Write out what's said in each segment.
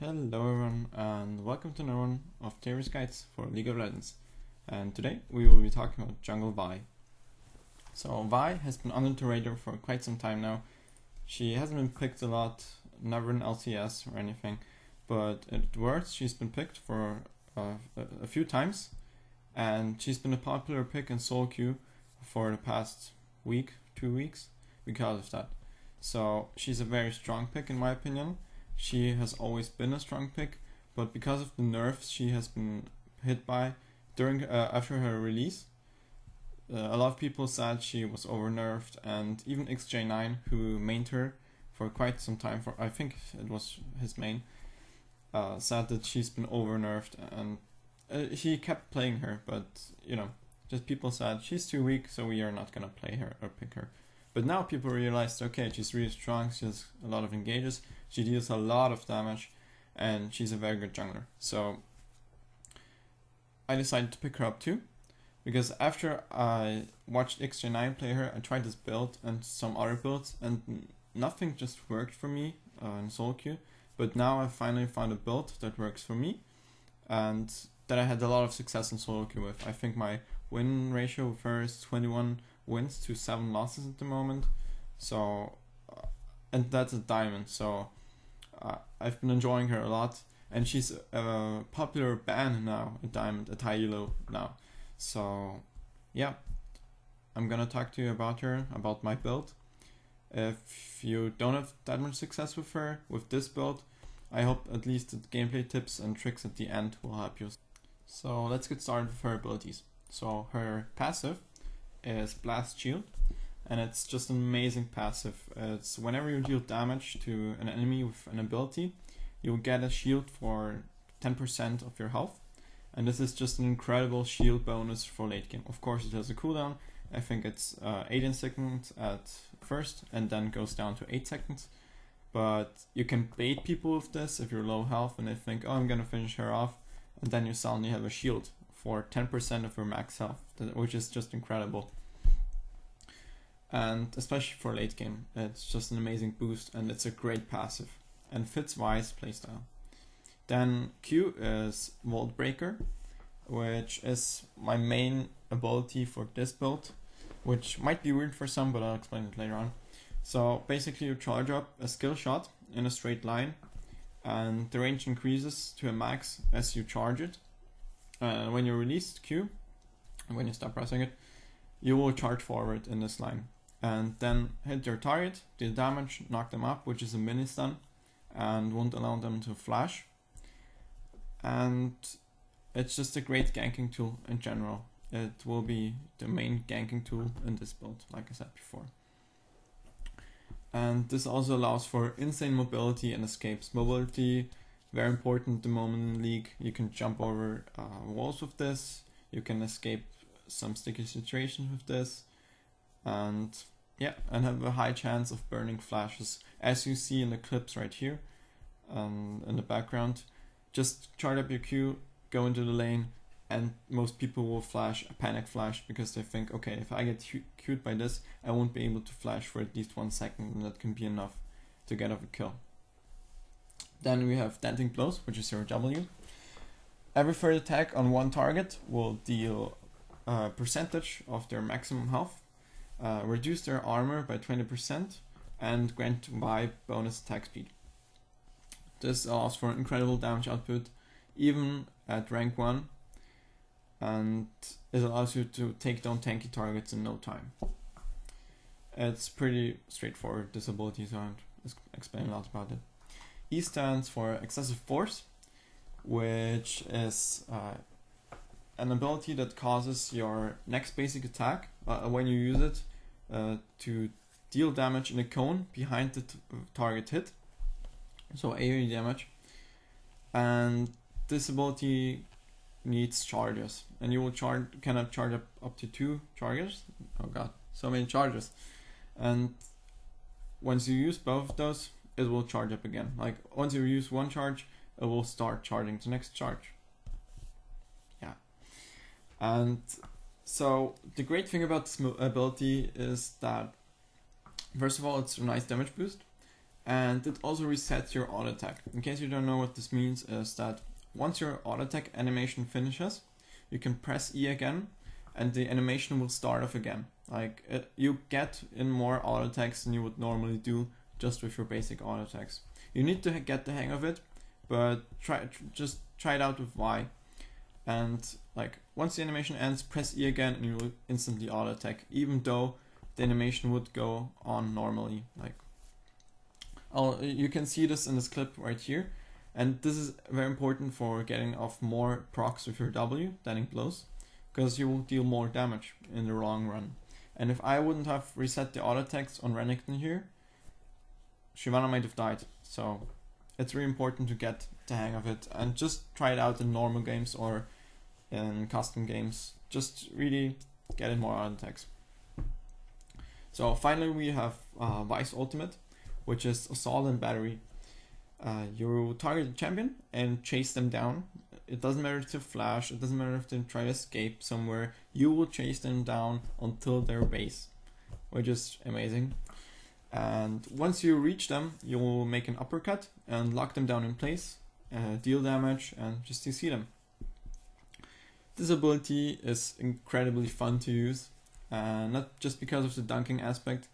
Hello everyone and welcome to another one of Terry's Guides for League of Legends. And today we will be talking about Jungle Vi. So Vi has been under the radar for quite some time now. She hasn't been picked a lot, never in LCS or anything, but at Worlds she's been picked for a few times, and she's been a popular pick in solo queue for the past week, 2 weeks because of that. So she's a very strong pick in my opinion. She has always been a strong pick, but because of the nerfs she has been hit by during after her release, a lot of people said she was over nerfed, and even XJ9, who mained her for quite some time, for I think it was his main, said that she's been over nerfed, and he kept playing her, but just people said she's too weak, so we are not gonna play her or pick her. But now people realized, okay, she's really strong, she has a lot of engages, she deals a lot of damage, and she's a very good jungler. So I decided to pick her up too, because after I watched XJ9 play her, I tried this build and some other builds, and nothing just worked for me in solo queue. But now I finally found a build that works for me, and that I had a lot of success in solo queue with. I think my win ratio with her is 21 wins to 7 losses at the moment, so and that's a diamond, so I've been enjoying her a lot, and she's a popular ban now, a diamond, a high elo now. So yeah, I'm gonna talk to you about her, about my build. If you don't have that much success with her, with this build, I hope at least the gameplay tips and tricks at the end will help you. So let's get started with her abilities. So her passive is Blast Shield, and it's just an amazing passive. It's whenever you deal damage to an enemy with an ability, you'll get a shield for 10% of your health, and this is just an incredible shield bonus for late game. Of course it has a cooldown. I think it's 18 seconds at first and then goes down to 8 seconds, but you can bait people with this if you're low health and they think, oh, I'm gonna finish her off, and then you suddenly have a shield for 10% of your max health, which is just incredible. And especially for late game, it's just an amazing boost, and it's a great passive and fits Vi's playstyle. Then Q is Vault Breaker, which is my main ability for this build, which might be weird for some, but I'll explain it later on. So basically you charge up a skill shot in a straight line, and the range increases to a max as you charge it. And when you release Q, when you stop pressing it, you will charge forward in this line and then hit your target, deal damage, knock them up, which is a mini stun, and won't allow them to flash. And it's just a great ganking tool in general. It will be the main ganking tool in this build, like I said before. And this also allows for insane mobility and escapes. Mobility, very important at the moment in League. You can jump over walls with this, you can escape some sticky situations with this, and yeah, and have a high chance of burning flashes, as you see in the clips right here in the background. Just charge up your Q, go into the lane, and most people will flash a panic flash because they think, okay, if I get Q'd by this, I won't be able to flash for at least 1 second, and that can be enough to get off a kill. Then we have Denting Blows, which is your W. Every third attack on one target will deal a percentage of their maximum health, reduce their armor by 20%, and grant Vi bonus attack speed. This allows for incredible damage output, even at rank 1, and it allows you to take down tanky targets in no time. It's pretty straightforward, this ability, so I won't explain a lot about it. E stands for Excessive Force, which is an ability that causes your next basic attack, when you use it, to deal damage in a cone behind the target hit, so AoE damage. And this ability needs charges, and you will cannot charge up to 2 charges. Oh god, so many charges. And once you use both of those, it will charge up again. Like once you use one charge, it will start charging the next charge. Yeah. And so the great thing about this ability is that, first of all, it's a nice damage boost, and it also resets your auto attack. In case you don't know what this means, is that once your auto attack animation finishes, you can press E again and the animation will start off again. Like you get in more auto attacks than you would normally do just with your basic auto attacks. You need to get the hang of it, but just try it out with Y. And like once the animation ends, press E again and you will instantly auto attack, even though the animation would go on normally. Like you can see this in this clip right here, and this is very important for getting off more procs with your W than in blows, because you will deal more damage in the long run. And if I wouldn't have reset the auto attacks on Renekton here, Shyvana might have died. So it's really important to get the hang of it and just try it out in normal games or in custom games. Just really get in more auto attacks. So finally we have Vi's ultimate, which is Assault and Battery. You target the champion and chase them down. It doesn't matter if they flash, it doesn't matter if they try to escape somewhere, you will chase them down until their base, which is amazing. And once you reach them, you will make an uppercut and lock them down in place, deal damage, and just CC them. This ability is incredibly fun to use, not just because of the dunking aspect,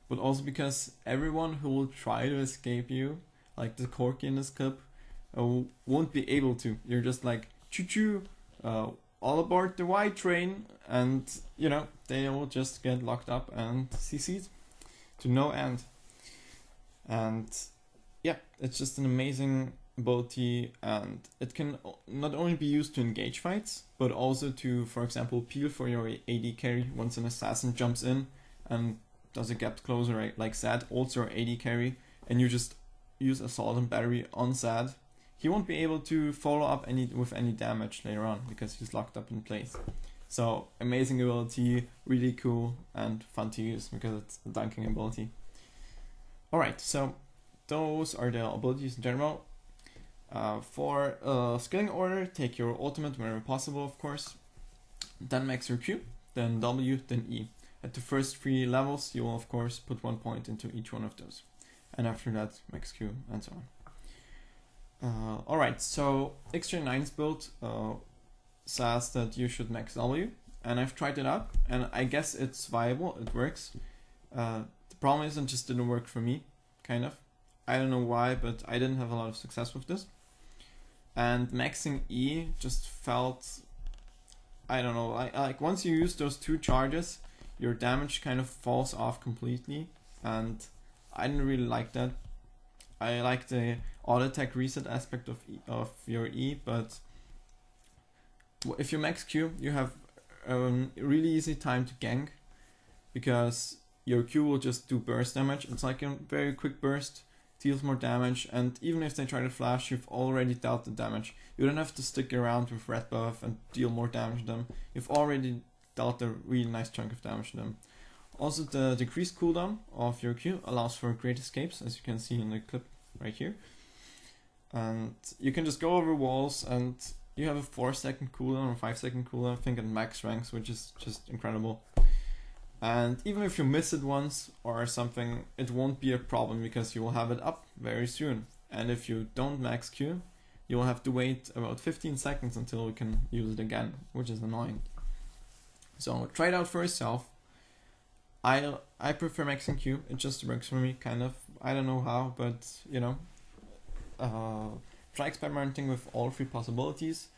but also because everyone who will try to escape you, like the Corki in this clip, won't be able to. You're just like, choo-choo, all aboard the Y train, and you know, they will just get locked up and CC'd to no end. And yeah, it's just an amazing ability, and it can not only be used to engage fights, but also to, for example, peel for your AD carry once an assassin jumps in and does a gap closer like Zed, also AD carry, and you just use Assault and Battery on Zed. He won't be able to follow up with any damage later on because he's locked up in place. So amazing ability, really cool and fun to use because it's a dunking ability. Alright, so those are the abilities in general. For skilling order, take your ultimate whenever possible, of course. Then max your Q, then W, then E. At the first 3 levels, you will of course put 1 point into each one of those. And after that, max Q and so on. Alright, so X39's build says that you should max W, and I've tried it out, and I guess it's viable, it works. The problem is it just didn't work for me, kind of. I don't know why, but I didn't have a lot of success with this. And maxing E just felt, I don't know, like once you use those 2 charges, your damage kind of falls off completely, and I didn't really like that. I like the auto attack reset aspect of your E, but if you max Q, you have a really easy time to gank, because your Q will just do burst damage. It's like a very quick burst, deals more damage, and even if they try to flash, you've already dealt the damage. You don't have to stick around with red buff and deal more damage to them. You've already dealt a really nice chunk of damage to them. Also, the decreased cooldown of your Q allows for great escapes, as you can see in the clip right here. And you can just go over walls, and you have a 4-second cooldown or 5-second cooldown, I think, at max ranks, which is just incredible. And even if you miss it once or something, it won't be a problem because you will have it up very soon. And if you don't max Q, you will have to wait about 15 seconds until you can use it again, which is annoying. So try it out for yourself. I prefer maxing Q, it just works for me, kind of. I don't know how, but you know, try experimenting with all 3 possibilities.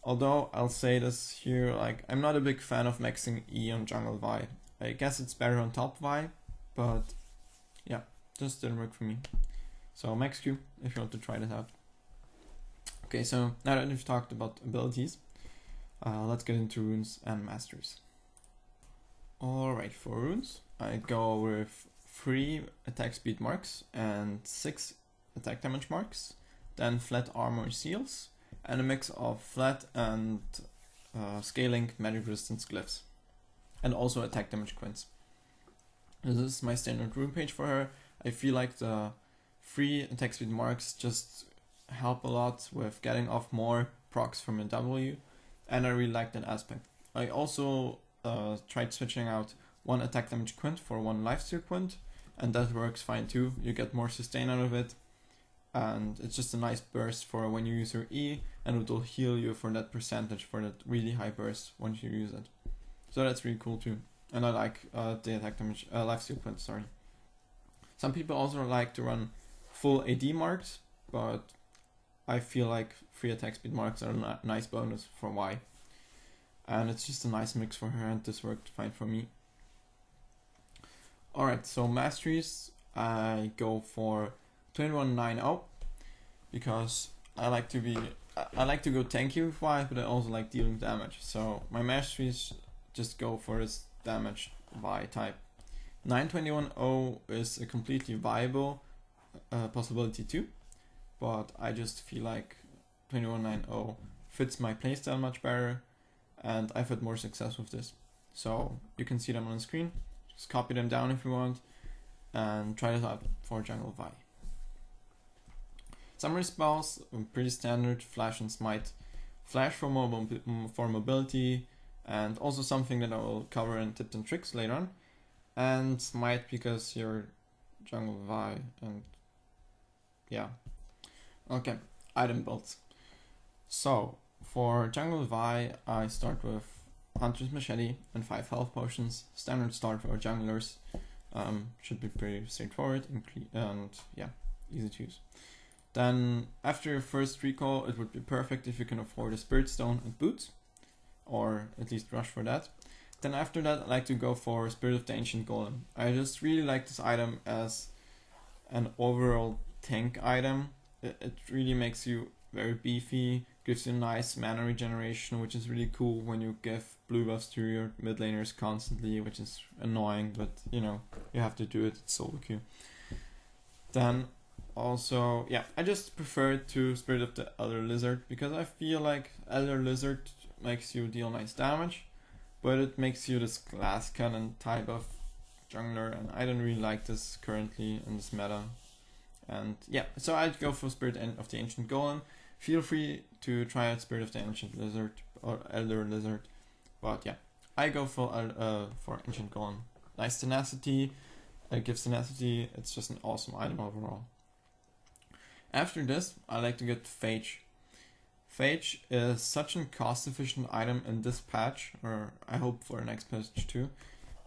Although I'll say this here, like, I'm not a big fan of maxing E on jungle Vi. I guess it's better on top Vi, but yeah, just didn't work for me. So max Q if you want to try this out. Okay, so now that we've talked about abilities, let's get into runes and masteries. Alright, for runes, I go with 3 attack speed marks and 6 attack damage marks, then flat armor seals, and a mix of flat and scaling magic resistance glyphs, and also attack damage quints. This is my standard rune page for her. I feel like the 3 attack speed marks just help a lot with getting off more procs from a W, and I really like that aspect. I also tried switching out 1 attack damage quint for 1 lifesteal quint, and that works fine too. You get more sustain out of it, and it's just a nice burst for when you use your E, and it will heal you for that percentage, for that really high burst once you use it. So that's really cool too. And I like the attack damage, lifesteal points, sorry. Some people also like to run full AD marks, but I feel like free attack speed marks are a nice bonus for Y. And it's just a nice mix for her, and this worked fine for me. Alright, so masteries, I go for 2190 because I like to go tanky with Y, but I also like dealing damage. So my masteries just go for this damage Y type. 9210 is a completely viable possibility too, but I just feel like 2190 fits my playstyle much better, and I've had more success with this. So you can see them on the screen. Just copy them down if you want, and try this out for Jungle Vi. Summary spells, pretty standard: Flash and Smite. Flash for mobility, and also something that I will cover in tips and tricks later on. And Smite because you're Jungle Vi, and yeah. Okay, item builds. So for Jungle Vi, I start with Hunter's Machete and 5 health potions. Standard start for junglers. Should be pretty straightforward and yeah, easy to use. Then after your first recall, it would be perfect if you can afford a Spirit Stone and boots, or at least rush for that. Then after that, I like to go for Spirit of the Ancient Golem. I just really like this item as an overall tank item. It really makes you very beefy, gives you nice mana regeneration, which is really cool when you give blue buffs to your mid laners constantly, which is annoying, but you know, you have to do it, it's solo queue. Then also, yeah, I just prefer to Spirit of the Elder Lizard, because I feel like Elder Lizard makes you deal nice damage, but it makes you this glass cannon type of jungler, and I don't really like this currently in this meta. And yeah, so I'd go for Spirit of the Ancient Golem. Feel free to try out Spirit of the Ancient Lizard or Elder Lizard, but yeah, I go for Ancient Golem. Nice tenacity, it gives tenacity, it's just an awesome item overall. After this, I like to get Phage. Phage is such a cost-efficient item in this patch, or I hope for the next patch too.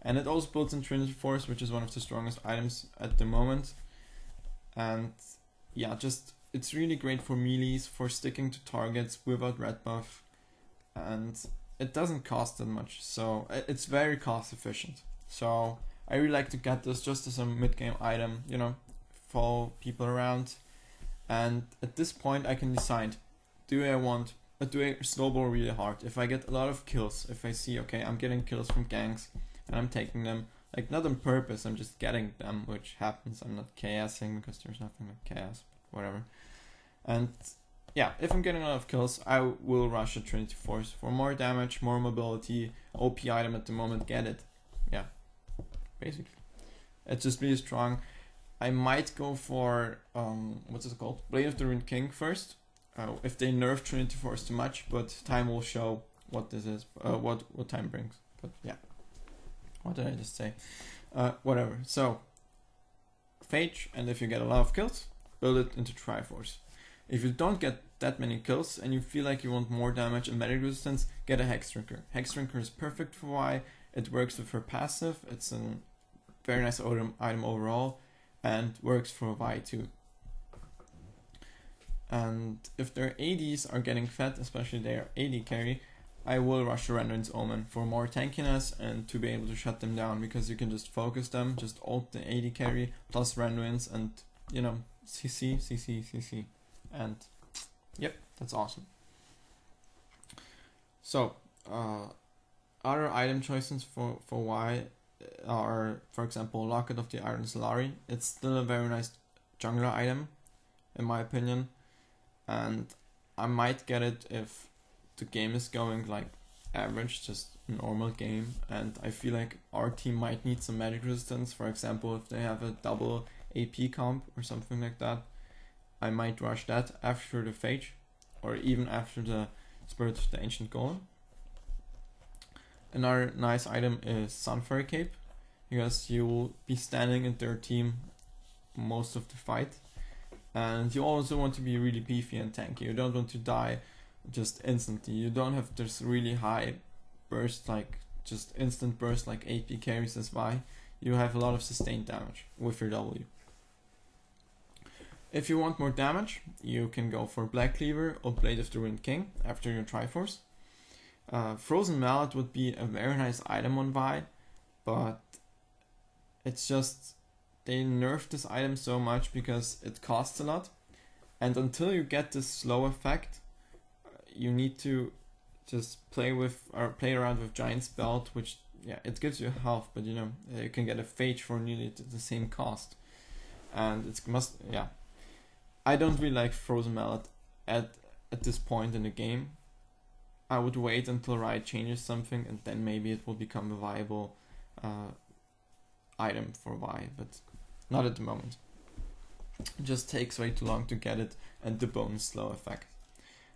And it also builds in Trinity Force, which is one of the strongest items at the moment. And yeah, just it's really great for melees, for sticking to targets without red buff. And it doesn't cost that much, so it's very cost efficient. So I really like to get this just as a mid-game item, you know, follow people around. And at this point I can decide, do I snowball really hard? If I get a lot of kills, if I see, okay, I'm getting kills from ganks and I'm taking them, like not on purpose, I'm just getting them, which happens, I'm not chaosing because there's nothing like chaos, but whatever. And yeah, if I'm getting a lot of kills, I will rush a Trinity Force for more damage, more mobility, OP item at the moment, get it. Yeah, basically. It's just really strong. I might go for, what's it called? Blade of the Ruined King first. If they nerf Trinity Force too much, but time will show what this is, what time brings. But yeah, what did I just say? Whatever. So, Phage, and if you get a lot of kills, build it into Triforce. If you don't get that many kills and you feel like you want more damage and magic resistance, get a Hex Drinker. Hex Drinker is perfect for Y. It works with her passive. It's a very nice item overall, and works for Vi too. And if their ADs are getting fed, especially their AD carry, I will rush the Renderings Omen for more tankiness and to be able to shut them down, because you can just focus them, just ult the AD carry plus Renderings and, you know, CC, and yep, that's awesome. So, other item choices for Y are, for example, Locket of the Iron Solari. It's still a very nice jungler item, in my opinion, and I might get it if the game is going like average, just normal game, and I feel like our team might need some magic resistance. For example, if they have a double AP comp or something like that, I might rush that after the Phage, or even after the Spirit of the Ancient Golem. Another nice item is Sunfairy Cape. because you will be standing in their team most of the fight. And you also want to be really beefy and tanky. You don't want to die just instantly. You don't have this really high burst, like just instant burst like AP carries as Vi. You have a lot of sustained damage with your W. If you want more damage, you can go for Black Cleaver or Blade of the Ruined King after your Triforce. Frozen Mallet would be a very nice item on Vi, but it's just they nerfed this item so much because it costs a lot, and until you get this slow effect, you need to just play around with Giant's Belt, which it gives you health, but you can get a Phage for nearly the same cost, and I don't really like Frozen Mallet at this point in the game. I would wait until Riot changes something, and then maybe it will become a viable item for Vi, but not at the moment. It just takes way too long to get it, and the bonus slow effect.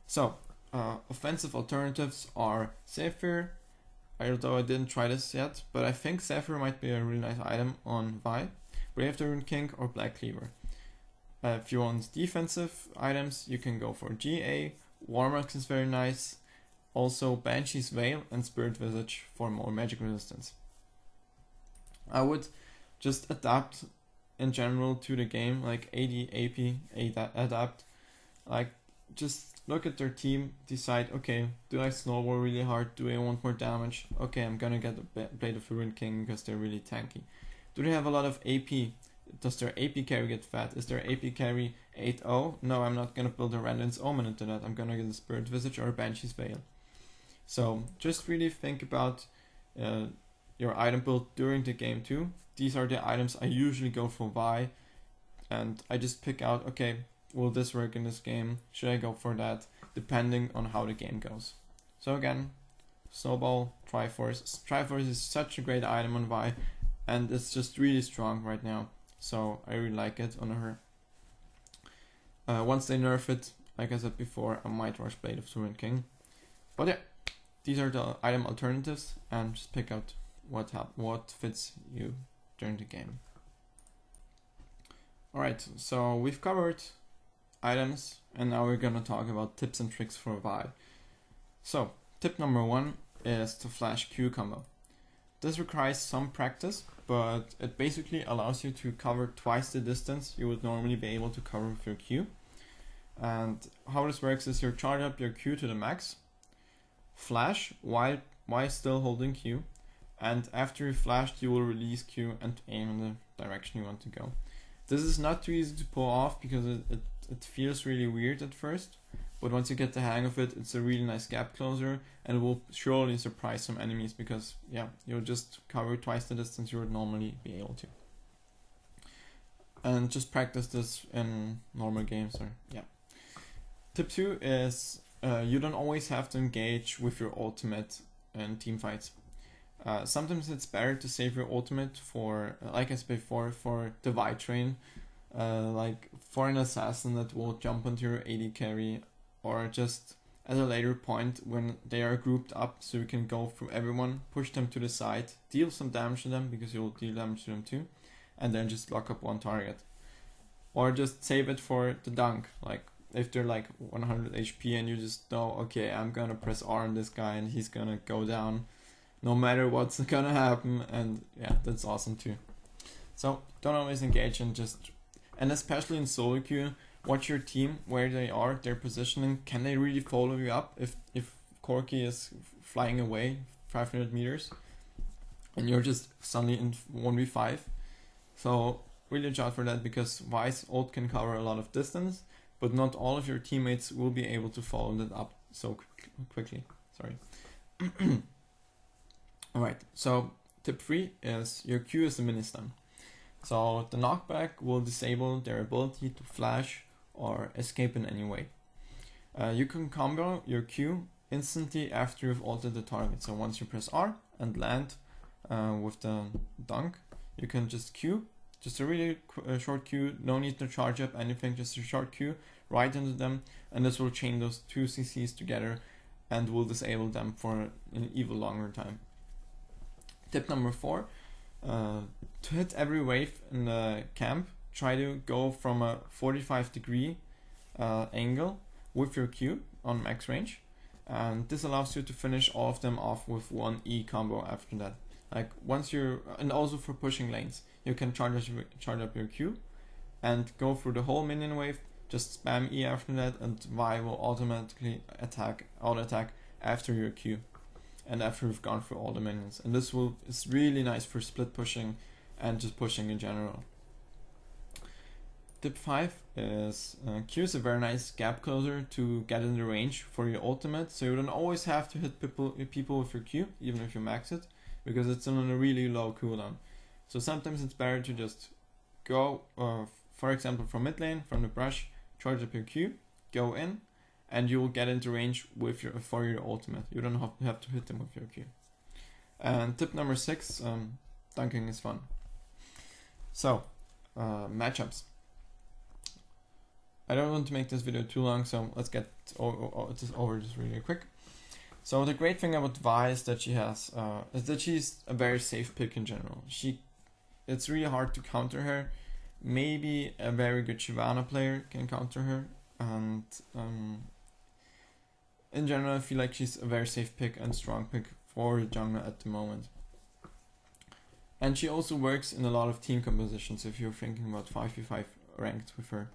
So, offensive alternatives are Zephyr, although I didn't try this yet, but I think Zephyr might be a really nice item on Vi, Brave the Ruined King, or Black Cleaver. If you want defensive items, you can go for GA, Warmax is very nice, also Banshee's Veil and Spirit Visage for more magic resistance. I would just adapt in general to the game, like AD, AP, adapt. Like, just look at their team, decide, okay, do I snowball really hard? Do I want more damage? Okay, I'm gonna get a Blade of the Ruined King because they're really tanky. Do they have a lot of AP? Does their AP carry get fat? Is their AP carry 8-0? No, I'm not gonna build a Randon's Omen into that. I'm gonna get a Spirit Visage or a Banshee's Veil. So, just really think about your item build during the game too. These are the items I usually go for Vi, and I just pick out, okay, will this work in this game? Should I go for that? Depending on how the game goes. So again, Snowball, Triforce. Triforce is such a great item on Vi, and it's just really strong right now. So I really like it on her. Once they nerf it, like I said before, I might rush Blade of the Ruined King. But yeah, these are the item alternatives, and just pick out what fits you during the game. Alright, so we've covered items, and now we're gonna talk about tips and tricks for Vi. So, tip number 1 is the flash Q combo. This requires some practice, but it basically allows you to cover twice the distance you would normally be able to cover with your Q. And how this works is you charge up your Q to the max, flash while still holding Q, and after you flashed you will release Q and aim in the direction you want to go. This is not too easy to pull off because it feels really weird at first, but once you get the hang of it, it's a really nice gap closer, and it will surely surprise some enemies because you'll just cover twice the distance you would normally be able to. And just practice this in normal games. Tip 2 is you don't always have to engage with your ultimate in team fights. Sometimes it's better to save your ultimate for, like I said before, for the Vi train, like for an assassin that will jump onto your AD carry, or just at a later point when they are grouped up so you can go through everyone, push them to the side, deal some damage to them because you'll deal damage to them too, and then just lock up one target. Or just save it for the dunk, like if they're like 100 HP and you just know, okay, I'm gonna press R on this guy and he's gonna go down no matter what's gonna happen, and that's awesome too. So don't always engage and especially in solo queue, watch your team, where they are, their positioning. Can they really follow you up if Corki is flying away 500 meters and you're just suddenly in 1v5? So really watch out for that, because Vi's ult can cover a lot of distance, but not all of your teammates will be able to follow that up so quickly. Sorry. Alright, so tip 3 is your Q is a mini-stun. So the knockback will disable their ability to flash or escape in any way. You can combo your Q instantly after you've ulted the target. So once you press R and land with the dunk, you can just Q, just a really short Q, no need to charge up anything, just a short Q right into them, and this will chain those two CCs together and will disable them for an even longer time. Tip number 4 To hit every wave in the camp, try to go from a 45-degree angle with your Q on max range, and this allows you to finish all of them off with one E combo after that. Like once you're, and also for pushing lanes, you can charge up your Q and go through the whole minion wave, just spam E after that, and Y will automatically auto attack after your Q and after you've gone through all the minions. And this is really nice for split pushing and just pushing in general. Tip 5 is Q is a very nice gap closer to get in the range for your ultimate, so you don't always have to hit people with your Q, even if you max it, because it's on a really low cooldown. So sometimes it's better to just go, for example, from mid lane, from the brush, charge up your Q, go in, and you will get into range with for your ultimate. You don't have to hit them with your Q. And tip number 6, dunking is fun. So, matchups. I don't want to make this video too long, so let's get over this really quick. So the great thing about Vi is that she's a very safe pick in general. It's really hard to counter her. Maybe a very good Shyvana player can counter her, and in general I feel like she's a very safe pick and strong pick for the jungler at the moment. And she also works in a lot of team compositions if you're thinking about 5v5 ranked with her.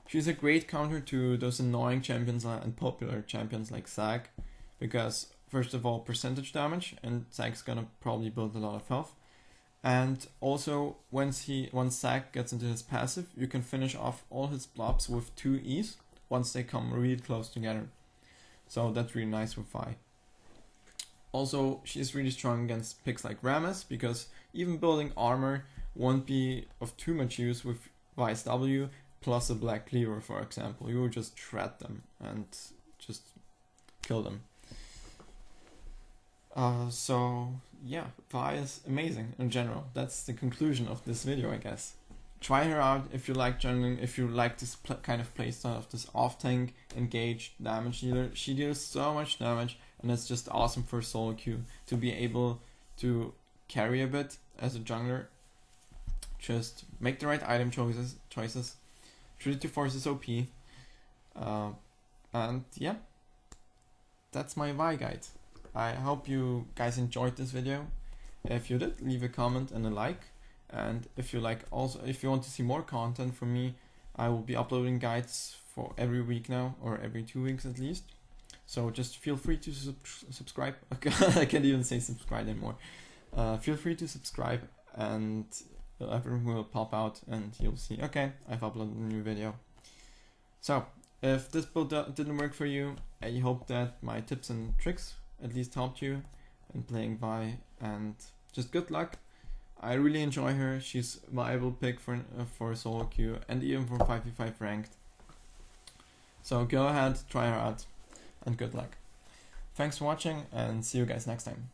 She's a great counter to those annoying champions and popular champions like Zag, because first of all, percentage damage, and Zag's gonna probably build a lot of health. And also, once Zag gets into his passive, you can finish off all his blobs with 2 E's once they come really close together. So that's really nice with Vi. Also, she's really strong against picks like Rammus, because even building armor won't be of too much use with Vi's W plus a black cleaver, for example. You will just shred them and just kill them. So yeah, Vi is amazing in general. That's the conclusion of this video, I guess. Try her out if you like jungling, if you like this kind of playstyle of this off-tank, engaged damage dealer. She deals so much damage, and it's just awesome for solo queue to be able to carry a bit as a jungler. Just make the right item choices. Trinity Force is OP. And yeah, that's my Vi guide. I hope you guys enjoyed this video. If you did, leave a comment and a like. And if you want to see more content from me, I will be uploading guides for every week now, or every 2 weeks at least. So just feel free to subscribe. I can't even say subscribe anymore. Feel free to subscribe, and everything will pop out and you'll see, okay, I've uploaded a new video. So if this build didn't work for you, I hope that my tips and tricks at least helped you in playing Vi, and just good luck. I really enjoy her. She's a viable pick for solo queue and even for 5v5 ranked. So go ahead, try her out, and good luck. Thanks for watching, and see you guys next time.